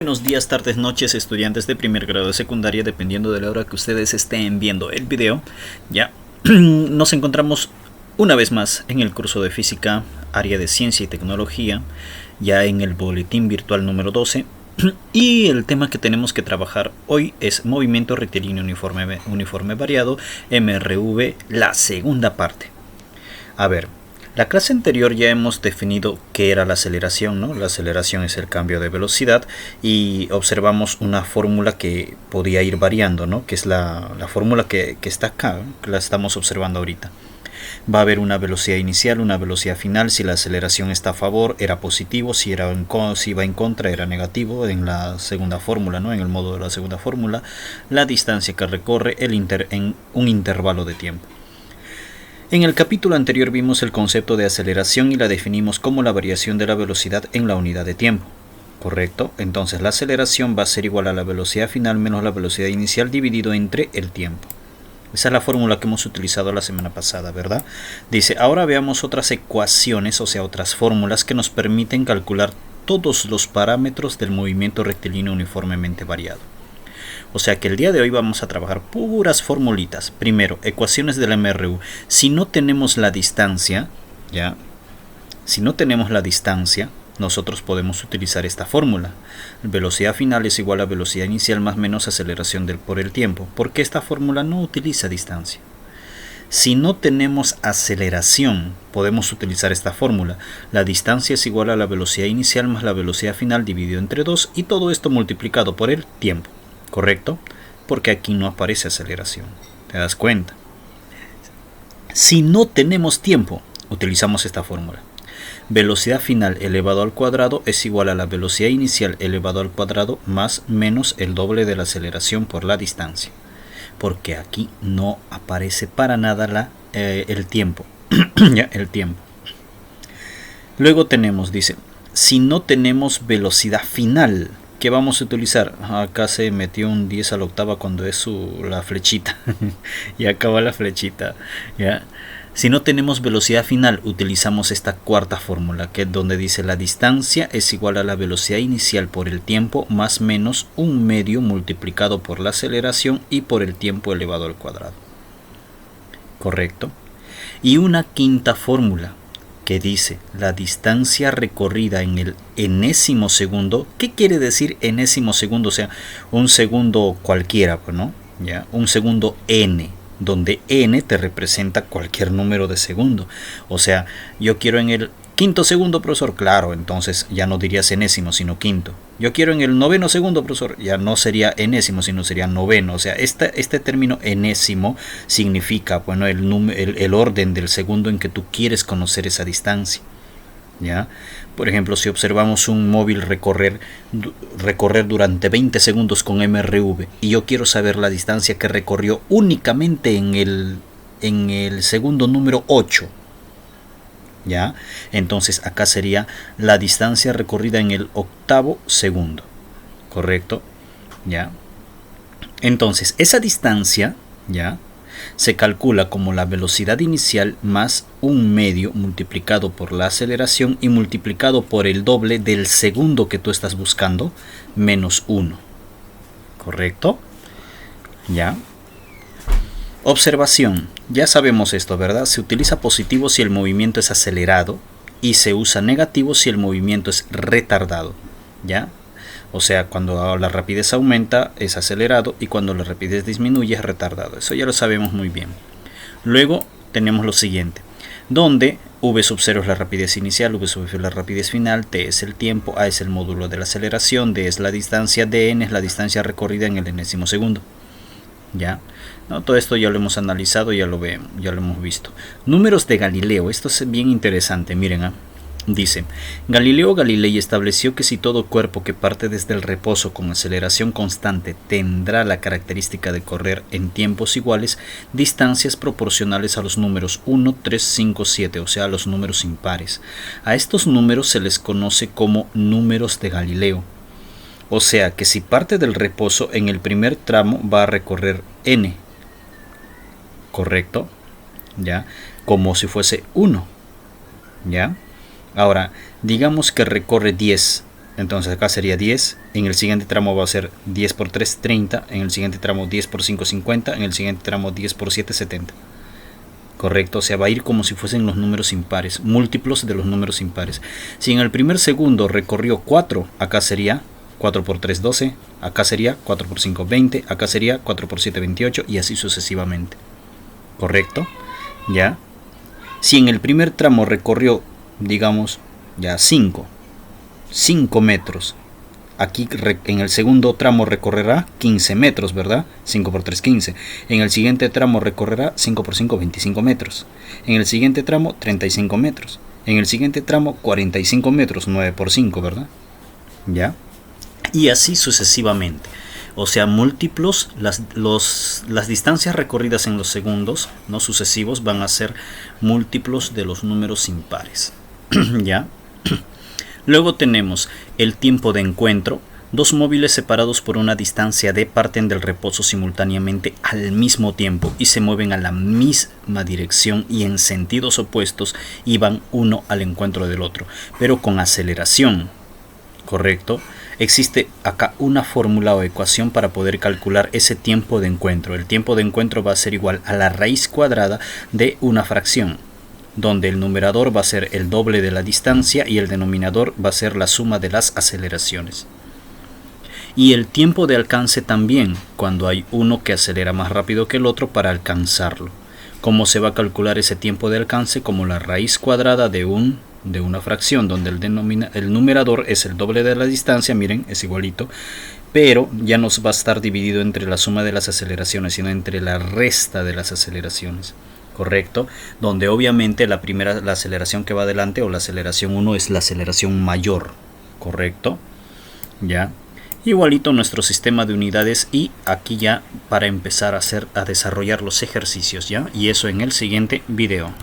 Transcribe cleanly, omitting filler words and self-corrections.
Buenos días, tardes, noches, estudiantes de primer grado de secundaria, dependiendo de la hora que ustedes estén viendo el video. Ya nos encontramos una vez más en el curso de física, área de ciencia y tecnología, ya en el boletín virtual número 12. Y el tema que tenemos que trabajar hoy es movimiento rectilíneo uniforme variado, MRV, la segunda parte. A ver, la clase anterior ya hemos definido qué era la aceleración, ¿no? La aceleración es el cambio de velocidad y observamos una fórmula que podía ir variando, ¿no? Que es la fórmula que está acá, que la estamos observando ahorita. Va a haber una velocidad inicial, una velocidad final. Si la aceleración está a favor, era positivo. Si iba en contra, era negativo. En la segunda fórmula, ¿no? En el modo de la segunda fórmula, la distancia que recorre en un intervalo de tiempo. En el capítulo anterior vimos el concepto de aceleración y la definimos como la variación de la velocidad en la unidad de tiempo. ¿Correcto? Entonces la aceleración va a ser igual a la velocidad final menos la velocidad inicial dividido entre el tiempo. Esa es la fórmula que hemos utilizado la semana pasada, ¿verdad? Dice, ahora veamos otras ecuaciones, o sea, otras fórmulas que nos permiten calcular todos los parámetros del movimiento rectilíneo uniformemente variado. O sea que el día de hoy vamos a trabajar puras formulitas. Primero, ecuaciones del MRU. Si no tenemos la distancia, ¿ya? Si no tenemos la distancia, nosotros podemos utilizar esta fórmula. Velocidad final es igual a velocidad inicial más menos aceleración por el tiempo. Porque esta fórmula no utiliza distancia. Si no tenemos aceleración, podemos utilizar esta fórmula. La distancia es igual a la velocidad inicial más la velocidad final dividido entre 2 y todo esto multiplicado por el tiempo. ¿Correcto? Porque aquí no aparece aceleración. ¿Te das cuenta? Si no tenemos tiempo, utilizamos esta fórmula. Velocidad final elevado al cuadrado es igual a la velocidad inicial elevado al cuadrado más menos el doble de la aceleración por la distancia. Porque aquí no aparece para nada el tiempo. Ya, el tiempo. Luego tenemos, dice, si no tenemos velocidad final, ¿qué vamos a utilizar? Acá se metió un 10 a la octava cuando es la flechita. Y acaba la flechita. ¿Ya? Si no tenemos velocidad final, utilizamos esta cuarta fórmula, que es donde dice la distancia es igual a la velocidad inicial por el tiempo más menos un medio multiplicado por la aceleración y por el tiempo elevado al cuadrado. ¿Correcto? Y una quinta fórmula, que dice la distancia recorrida en el enésimo segundo. ¿Qué quiere decir enésimo segundo? O sea, un segundo cualquiera, pues, ¿no? ¿Ya? Un segundo n, donde n te representa cualquier número de segundo. O sea, yo quiero en el quinto segundo, profesor. Claro, entonces ya no dirías enésimo, sino quinto. Yo quiero en el noveno segundo, profesor. Ya no sería enésimo, sino sería noveno. O sea, este término enésimo significa, bueno, el orden del segundo en que tú quieres conocer esa distancia. ¿Ya? Por ejemplo, si observamos un móvil recorrer durante 20 segundos con MRV y yo quiero saber la distancia que recorrió únicamente en el segundo número 8. ¿Ya? Entonces acá sería la distancia recorrida en el octavo segundo. ¿Correcto? ¿Ya? Entonces esa distancia, ¿ya?, se calcula como la velocidad inicial más un medio multiplicado por la aceleración y multiplicado por el doble del segundo que tú estás buscando menos 1. ¿Correcto? ¿Ya? Observación. Ya sabemos esto, ¿verdad? Se utiliza positivo si el movimiento es acelerado y se usa negativo si el movimiento es retardado. ¿Ya? O sea, cuando la rapidez aumenta es acelerado y cuando la rapidez disminuye es retardado. Eso ya lo sabemos muy bien. Luego tenemos lo siguiente, donde v sub 0 es la rapidez inicial, v sub f es la rapidez final, t es el tiempo, a es el módulo de la aceleración, d es la distancia, dn es la distancia recorrida en el enésimo segundo. ¿Ya? ¿No? Todo esto ya lo hemos analizado, ya lo hemos visto. Números de Galileo, esto es bien interesante, miren. Dice, Galileo Galilei estableció que si todo cuerpo que parte desde el reposo con aceleración constante tendrá la característica de correr en tiempos iguales, distancias proporcionales a los números 1, 3, 5, 7, o sea, a los números impares. A estos números se les conoce como números de Galileo. O sea, que si parte del reposo en el primer tramo va a recorrer n. ¿Correcto? ¿Ya? Como si fuese 1. ¿Ya? Ahora, digamos que recorre 10 Entonces acá sería 10, en el siguiente tramo va a ser 10 por 3, 30, en el siguiente tramo 10 por 5, 50, en el siguiente tramo 10 por 7, 70. Correcto, o sea, va a ir como si fuesen los números impares, múltiplos de los números impares. Si en el primer segundo recorrió 4, acá sería 4 por 3, 12, acá sería 4 por 5, 20, acá sería 4 por 7, 28 y así sucesivamente. Correcto, ya. Si en el primer tramo recorrió, digamos, ya 5 metros, aquí en el segundo tramo recorrerá 15 metros, ¿verdad? 5 por 3, 15. En el siguiente tramo recorrerá 5 por 5, 25 metros. En el siguiente tramo, 35 metros. En el siguiente tramo, 45 metros, 9 por 5, ¿verdad? ¿Ya? Y así sucesivamente. O sea, múltiplos, las distancias recorridas en los segundos, no sucesivos, van a ser múltiplos de los números impares. ¿Ya? Luego tenemos el tiempo de encuentro. Dos móviles separados por una distancia d parten del reposo simultáneamente al mismo tiempo y se mueven a la misma dirección y en sentidos opuestos y van uno al encuentro del otro, pero con aceleración. ¿Correcto? Existe acá una fórmula o ecuación para poder calcular ese tiempo de encuentro. El tiempo de encuentro va a ser igual a la raíz cuadrada de una fracción, donde el numerador va a ser el doble de la distancia y el denominador va a ser la suma de las aceleraciones. Y el tiempo de alcance también, cuando hay uno que acelera más rápido que el otro para alcanzarlo. ¿Cómo se va a calcular ese tiempo de alcance? Como la raíz cuadrada de una fracción, donde el numerador es el doble de la distancia, miren, es igualito, pero ya no va a estar dividido entre la suma de las aceleraciones, sino entre la resta de las aceleraciones. Correcto, donde obviamente la aceleración que va adelante o la aceleración 1 es la aceleración mayor. Correcto, ya. Igualito nuestro sistema de unidades y aquí ya para empezar a desarrollar los ejercicios, ya, y eso en el siguiente video.